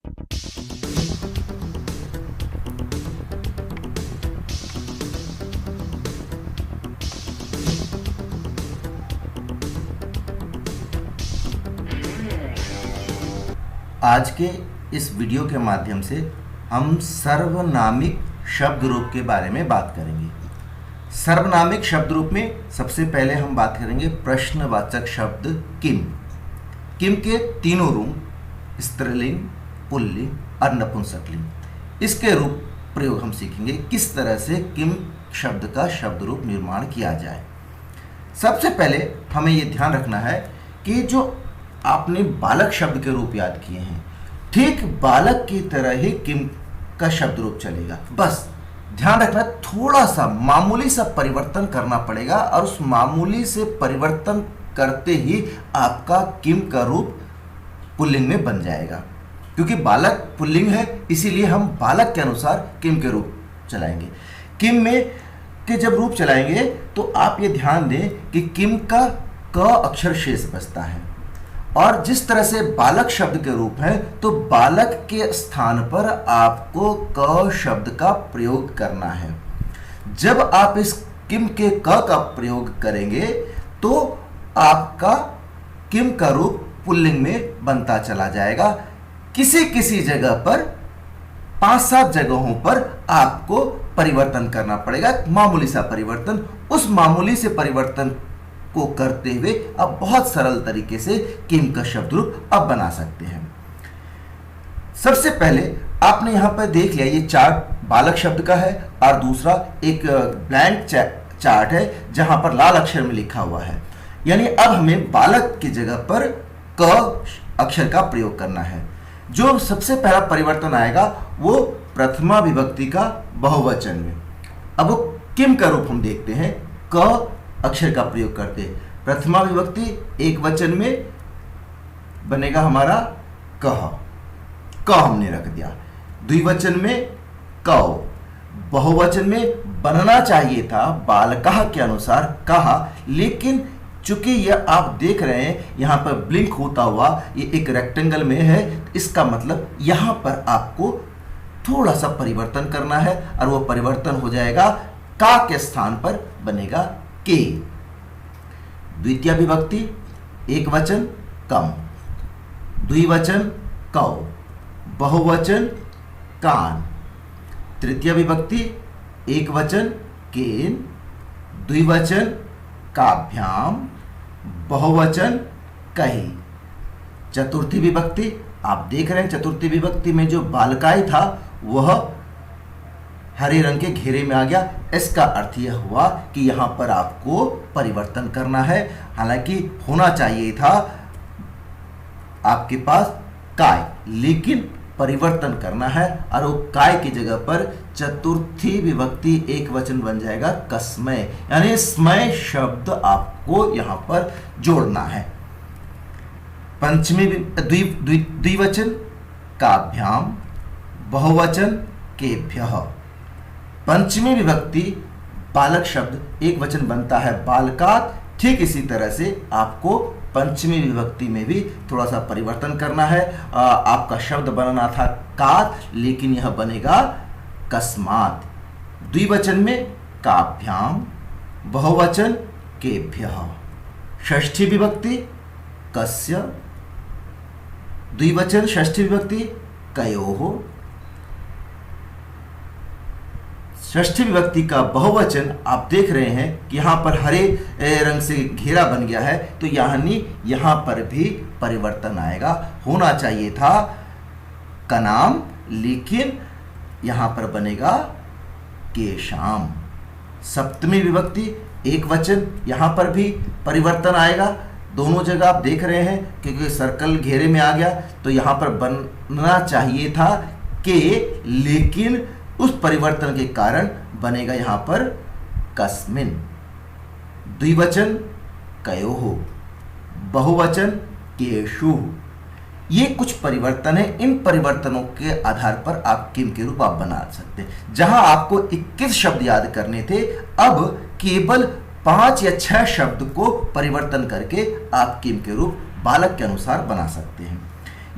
आज के इस वीडियो के माध्यम से हम सर्वनामिक शब्द रूप के बारे में बात करेंगे। सर्वनामिक शब्द रूप में सबसे पहले हम बात करेंगे प्रश्नवाचक शब्द किम। किम के तीनों रूप स्त्रीलिंग, पुल्लिंग और नपुंसकलिंग। इसके रूप प्रयोग हम सीखेंगे, किस तरह से किम शब्द का शब्द रूप निर्माण किया जाए। सबसे पहले हमें ये ध्यान रखना है कि जो आपने बालक शब्द के रूप याद किए हैं, ठीक बालक की तरह ही किम का शब्द रूप चलेगा। बस ध्यान रखना, थोड़ा सा मामूली सा परिवर्तन करना पड़ेगा और उस मामूली से परिवर्तन करते ही आपका किम का रूप पुल्लिंग में बन जाएगा। क्योंकि बालक पुल्लिंग है, इसीलिए हम बालक के अनुसार किम के रूप चलाएंगे। किम में के जब रूप चलाएंगे तो आप ये ध्यान दें कि किम का क अक्षर शेष बचता है, और जिस तरह से बालक शब्द के रूप है तो बालक के स्थान पर आपको क शब्द का प्रयोग करना है। जब आप इस किम के क का प्रयोग करेंगे तो आपका किम का रूप पुल्लिंग में बनता चला जाएगा। किसी किसी जगह पर 5-7 जगहों पर आपको परिवर्तन करना पड़ेगा, मामूली सा परिवर्तन। उस मामूली से परिवर्तन को करते हुए आप बहुत सरल तरीके से किम का शब्द रूप अब बना सकते हैं। सबसे पहले आपने यहां पर देख लिया, ये चार्ट बालक शब्द का है और दूसरा एक ब्लैंक चार्ट है जहां पर लाल अक्षर में लिखा हुआ है। यानी अब हमें बालक की जगह पर क अक्षर का प्रयोग करना है। जो सबसे पहला परिवर्तन आएगा वो प्रथमा विभक्ति का बहुवचन में। अब वो किम का रूप हम देखते हैं, क अक्षर का प्रयोग करते। प्रथमा विभक्ति एक वचन में बनेगा हमारा कह, क हमने रख दिया। द्विवचन में कौ, बहुवचन में बनना चाहिए था बालकः के अनुसार कहा, लेकिन चूंकि यह आप देख रहे हैं यहां पर ब्लिंक होता हुआ ये एक रेक्टेंगल में है, इसका मतलब यहां पर आपको थोड़ा सा परिवर्तन करना है और वो परिवर्तन हो जाएगा का के स्थान पर बनेगा के। द्वितीय विभक्ति एक वचन कम, द्विवचन कौ, बहुवचन कान। तृतीय विभक्ति एक वचन केन, द्विवचन काभ्याम, बहुवचन कही। चतुर्थी विभक्ति आप देख रहे हैं, चतुर्थी विभक्ति में जो बालकाय था वह हरे रंग के घेरे में आ गया। इसका अर्थ यह हुआ कि यहां पर आपको परिवर्तन करना है। हालांकि होना चाहिए था आपके पास काय, लेकिन परिवर्तन करना है और वो काय की जगह पर चतुर्थी विभक्ति एक वचन बन जाएगा कस्मय, यानी स्मय शब्द आपको यहां पर जोड़ना है। पंचमी द्विवचन काभ्याम, बहुवचन केभ्यः। पंचमी विभक्ति बालक शब्द एक वचन बनता है बालकात्। ठीक इसी तरह से आपको पंचमी विभक्ति में भी थोड़ा सा परिवर्तन करना है। आपका शब्द बनना था कात्, लेकिन यह बनेगा कस्मात्। द्विवचन में काभ्याम, बहुवचन केभ्यः। षष्ठी विभक्ति कस्य, द्विवचन षष्ठी विभक्ति कयोः। षष्ठी विभक्ति का बहुवचन आप देख रहे हैं कि यहाँ पर हरे रंग से घेरा बन गया है, तो यानी यहाँ पर भी परिवर्तन आएगा। होना चाहिए था कनाम, लेकिन यहाँ पर बनेगा केशाम। सप्तमी विभक्ति एक वचन, यहाँ पर भी परिवर्तन आएगा। दोनों जगह आप देख रहे हैं क्योंकि सर्कल घेरे में आ गया, तो यहाँ पर बनना चाहिए था के, लेकिन उस परिवर्तन के कारण बनेगा यहां पर कस्मिन। द्विवचन कयोः, बहुवचन केषु। ये कुछ परिवर्तन है, इन परिवर्तनों के आधार पर आप किम के रूप आप बना सकते हैं। जहां आपको 21 शब्द याद करने थे, अब केवल 5 या 6 शब्द को परिवर्तन करके आप किम के रूप बालक के अनुसार बना सकते हैं।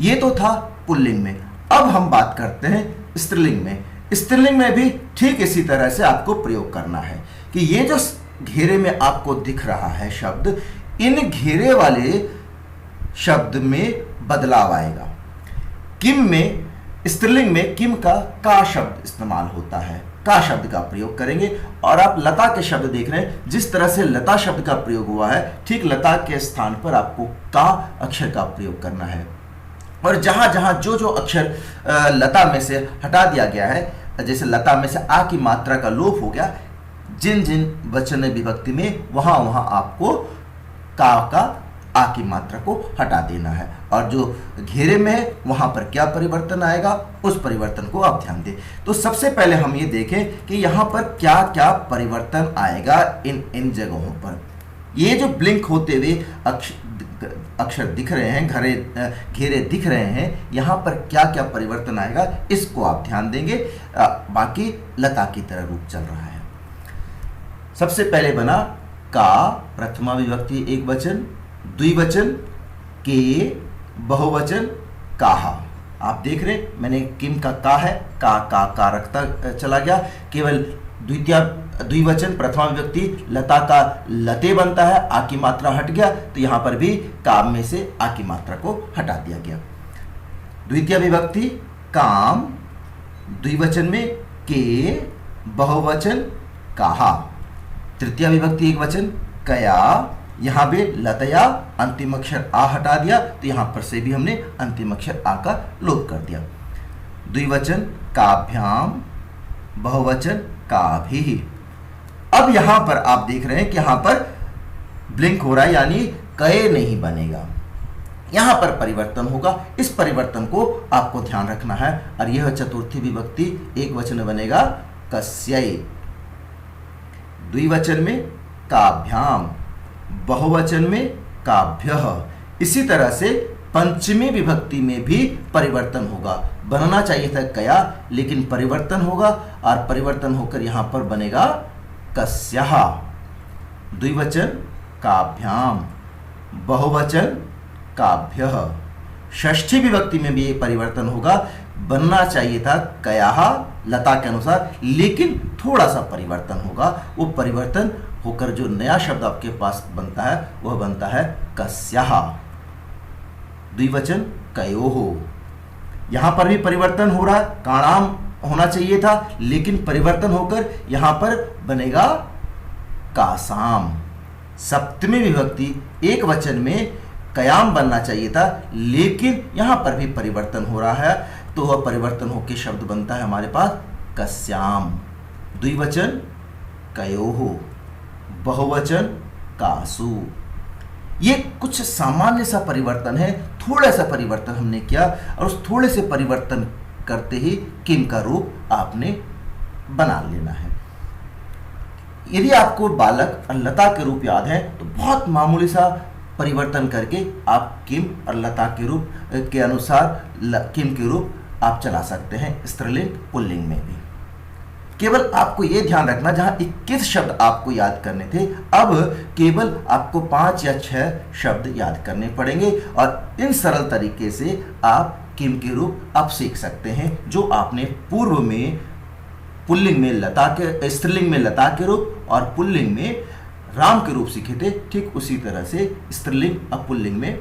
ये तो था पुल्लिंग में। अब हम बात करते हैं स्त्रीलिंग में। स्त्रीलिंग में भी ठीक इसी तरह से आपको प्रयोग करना है कि ये जो घेरे में आपको दिख रहा है शब्द, इन घेरे वाले शब्द में बदलाव आएगा। किम में, स्त्रीलिंग में किम का शब्द इस्तेमाल होता है, का शब्द का प्रयोग करेंगे। और आप लता के शब्द देख रहे हैं, जिस तरह से लता शब्द का प्रयोग हुआ है, ठीक लता के स्थान पर आपको का अक्षर का प्रयोग करना है। और जहां जहां जो जो अक्षर लता में से हटा दिया गया है, जैसे लता में से आ की मात्रा का लोप हो गया, जिन जिन वचन विभक्ति में वहां वहां आपको का आ की मात्रा को हटा देना है। और जो घेरे में है वहां पर क्या परिवर्तन आएगा, उस परिवर्तन को आप ध्यान दें। तो सबसे पहले हम ये देखें कि यहां पर क्या क्या परिवर्तन आएगा इन जगहों पर। ये जो ब्लिंक होते हुए अक्षर दिख रहे हैं, घेरे दिख रहे हैं, यहाँ पर क्या क्या परिवर्तन आएगा इसको आप ध्यान देंगे। बाकी लता की तरह रूप चल रहा है। सबसे पहले बना का, प्रथमा विभक्ति एक वचन, द्विवचन के, बहुवचन काहा। आप देख रहे हैं मैंने किम का है, का रखता चला गया। केवल द्विवचन प्रथमा विभक्ति लता का लते बनता है, आ की मात्रा हट गया, तो यहां पर भी काम में से आ की मात्रा को हटा दिया गया। द्वितीय विभक्ति काम, द्विवचन में के, बहुवचन काहा। तृतीय विभक्ति एक वचन कया, यहां भी लतया अंतिम अक्षर आ हटा दिया, तो यहां पर से भी हमने अंतिम अक्षर आ का लोप कर दिया। द्विवचन काभ्याम, बहुवचन काभी। अब यहां पर आप देख रहे हैं कि यहां पर ब्लिंक हो रहा है, यानी कय नहीं बनेगा, यहां पर परिवर्तन होगा। इस परिवर्तन को आपको ध्यान रखना है। और यह चतुर्थी विभक्ति एक वचन बनेगा कस्यै। द्विवचन में काभ्याम, बहुवचन में काभ्यः। इसी तरह से पंचमी विभक्ति में भी परिवर्तन होगा। बनना चाहिए था कया, लेकिन परिवर्तन होगा और परिवर्तन होकर यहां पर बनेगा कस्याः। द्विवचन काभ्याम, बहुवचन काभ्यः। षष्ठी विभक्ति में भी ये परिवर्तन होगा। बनना चाहिए था कयाः लता के अनुसार, लेकिन थोड़ा सा परिवर्तन होगा। वो परिवर्तन होकर जो नया शब्द आपके पास बनता है वह बनता है कस्याः। द्विवचन कयोः, यहां पर भी परिवर्तन हो रहा है। काणाम होना चाहिए था, लेकिन परिवर्तन होकर यहां पर बनेगा कासाम। सप्तमी विभक्ति एक वचन में कयाम बनना चाहिए था, लेकिन यहां पर भी परिवर्तन हो रहा है, तो वह परिवर्तन होकर शब्द बनता है हमारे पास कस्याम। द्विवचन कयोः, बहुवचन कासु। ये कुछ सामान्य सा परिवर्तन है, थोड़ा सा परिवर्तन हमने किया और उस थोड़े से परिवर्तन करते ही किम का रूप आपने बना लेना है। यदि आपको बालक और लता के रूप याद है तो बहुत मामूली सा परिवर्तन करके आप किम और लता के रूप के अनुसार किम के रूप आप चला सकते हैं स्त्रीलिंग पुल्लिंग में भी। केवल आपको यह ध्यान रखना, जहां 21 शब्द आपको याद करने थे, अब केवल आपको 5 या 6 शब्द याद करने पड़ेंगे और इन सरल तरीके से आप किम के रूप आप सीख सकते हैं, जो आपने पूर्व में पुल्लिंग में लता के, स्त्रीलिंग में लता के रूप और पुल्लिंग में राम के रूप सीखे थे। ठीक उसी तरह से स्त्रीलिंग और पुल्लिंग में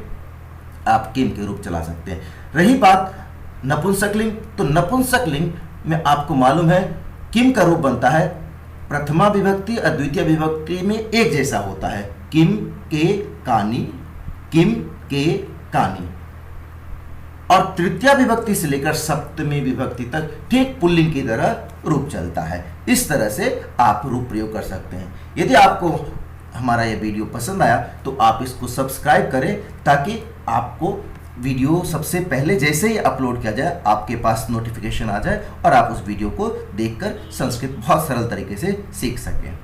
आप किम के रूप चला सकते हैं। रही बात नपुंसकलिंग, तो नपुंसकलिंग में आपको मालूम है किम का रूप बनता है प्रथमा विभक्ति और द्वितीय विभक्ति में एक जैसा होता है, किम के कानी, किम के कानी। और तृतीय विभक्ति से लेकर सप्तमी विभक्ति तक ठीक पुल्लिंग की तरह रूप चलता है। इस तरह से आप रूप प्रयोग कर सकते हैं। यदि आपको हमारा यह वीडियो पसंद आया तो आप इसको सब्सक्राइब करें, ताकि आपको वीडियो सबसे पहले जैसे ही अपलोड किया जाए आपके पास नोटिफिकेशन आ जाए और आप उस वीडियो को देखकर संस्कृत बहुत सरल तरीके से सीख सकें।